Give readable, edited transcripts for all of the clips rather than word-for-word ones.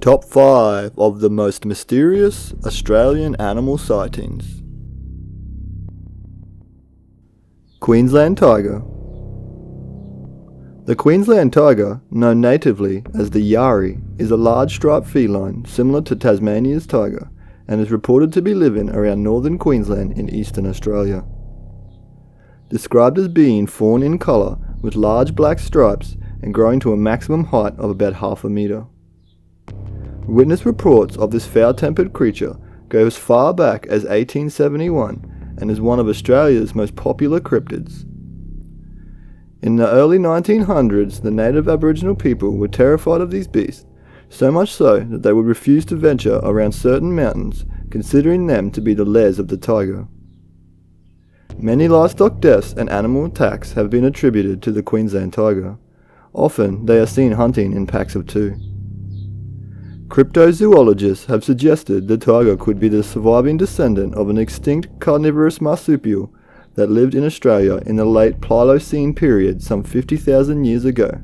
Top 5 of the most mysterious Australian animal sightings. Queensland Tiger. The Queensland tiger, known natively as the Yari, is a large striped feline similar to Tasmania's tiger and is reported to be living around northern Queensland in eastern Australia. Described as being fawn in colour with large black stripes and growing to a maximum height of about half a metre. Witness reports of this foul-tempered creature go as far back as 1871 and is one of Australia's most popular cryptids. In the early 1900s, the native Aboriginal people were terrified of these beasts, so much so that they would refuse to venture around certain mountains, considering them to be the lairs of the tiger. Many livestock deaths and animal attacks have been attributed to the Queensland tiger. Often they are seen hunting in packs of two. Cryptozoologists have suggested the tiger could be the surviving descendant of an extinct carnivorous marsupial that lived in Australia in the late Pliocene period some 50,000 years ago.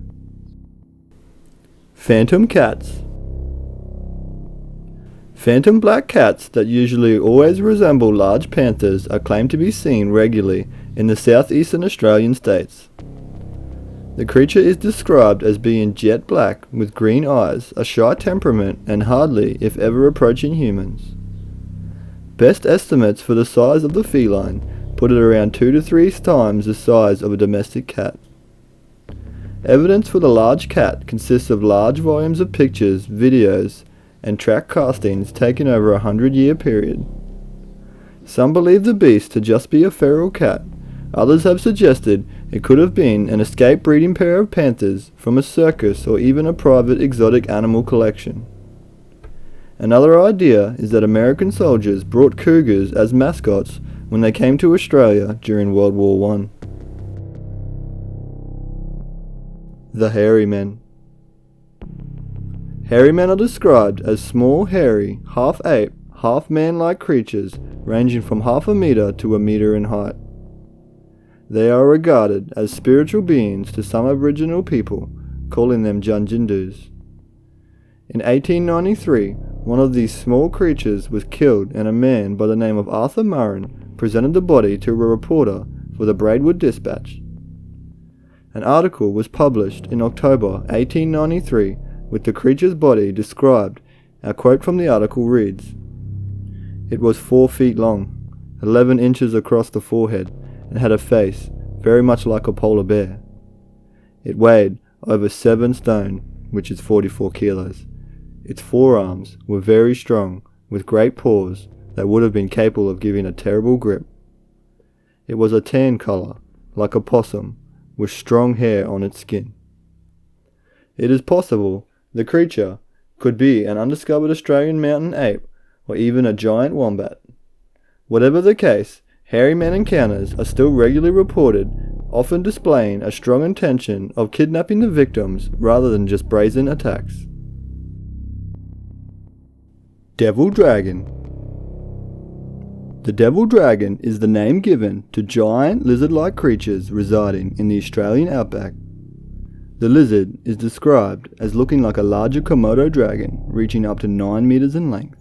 Phantom cats. Phantom black cats that usually always resemble large panthers are claimed to be seen regularly in the southeastern Australian states. The creature is described as being jet black with green eyes, a shy temperament, and hardly, if ever, approaching humans. Best estimates for the size of the feline put it around 2 to 3 times the size of a domestic cat. Evidence for the large cat consists of large volumes of pictures, videos, and track castings taken over a 100-year period. Some believe the beast to just be a feral cat. Others have suggested it could have been an escaped breeding pair of panthers from a circus or even a private exotic animal collection. Another idea is that American soldiers brought cougars as mascots when they came to Australia during World War I. The hairy men. Hairy men are described as small, hairy, half-ape, half-man-like creatures ranging from half a metre to a metre in height. They are regarded as spiritual beings to some Aboriginal people, calling them Junjindus. In 1893, one of these small creatures was killed and a man by the name of Arthur Murrin presented the body to a reporter for the Braidwood Dispatch. An article was published in October 1893 with the creature's body described. Our quote from the article reads, "It was 4 feet long, 11 inches across the forehead, and had a face very much like a polar bear. It weighed over 7 stone, which is 44 kilos. Its forearms were very strong, with great paws that would have been capable of giving a terrible grip. It was a tan colour, like a possum, with strong hair on its skin." It is possible the creature could be an undiscovered Australian mountain ape or even a giant wombat. Whatever the case, hairy man encounters are still regularly reported, often displaying a strong intention of kidnapping the victims rather than just brazen attacks. Devil Dragon. The devil dragon is the name given to giant lizard-like creatures residing in the Australian outback. The lizard is described as looking like a larger Komodo dragon, reaching up to 9 metres in length.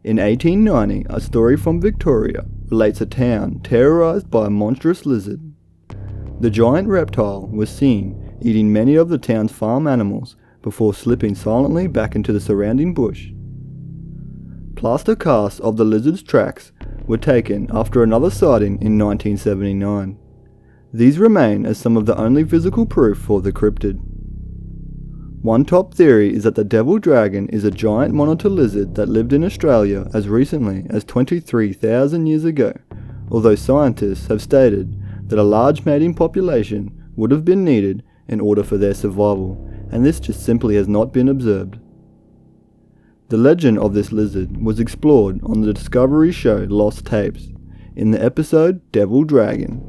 In 1890, a story from Victoria relates a town terrorised by a monstrous lizard. The giant reptile was seen eating many of the town's farm animals before slipping silently back into the surrounding bush. Plaster casts of the lizard's tracks were taken after another sighting in 1979. These remain as some of the only physical proof for the cryptid. One top theory is that the devil dragon is a giant monitor lizard that lived in Australia as recently as 23,000 years ago, although scientists have stated that a large mating population would have been needed in order for their survival, and this just simply has not been observed. The legend of this lizard was explored on the Discovery show Lost Tapes, in the episode Devil Dragon.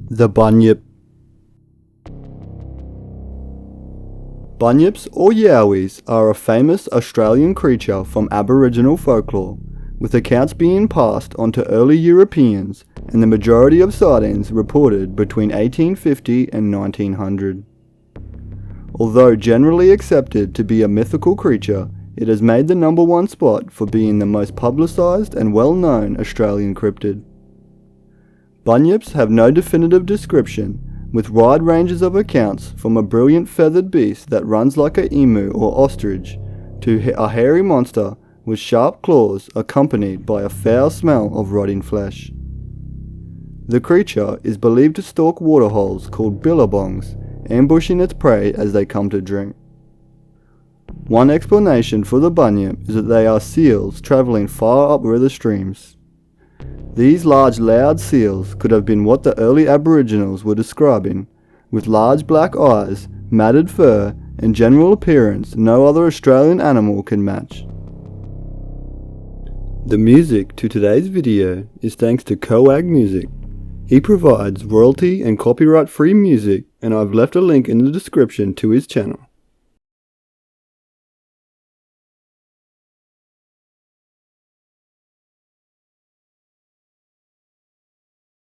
The Bunyip. Bunyips or yowies are a famous Australian creature from Aboriginal folklore, with accounts being passed on to early Europeans and the majority of sightings reported between 1850 and 1900. Although generally accepted to be a mythical creature, it has made the #1 spot for being the most publicised and well-known Australian cryptid. Bunyips have no definitive description, with wide ranges of accounts from a brilliant feathered beast that runs like an emu or ostrich, to a hairy monster with sharp claws accompanied by a foul smell of rotting flesh. The creature is believed to stalk waterholes called billabongs, ambushing its prey as they come to drink. One explanation for the bunyip is that they are seals travelling far up river streams. These large loud seals could have been what the early Aboriginals were describing, with large black eyes, matted fur, and general appearance no other Australian animal can match. The music to today's video is thanks to Coag Music. He provides royalty and copyright free music, and I've left a link in the description to his channel.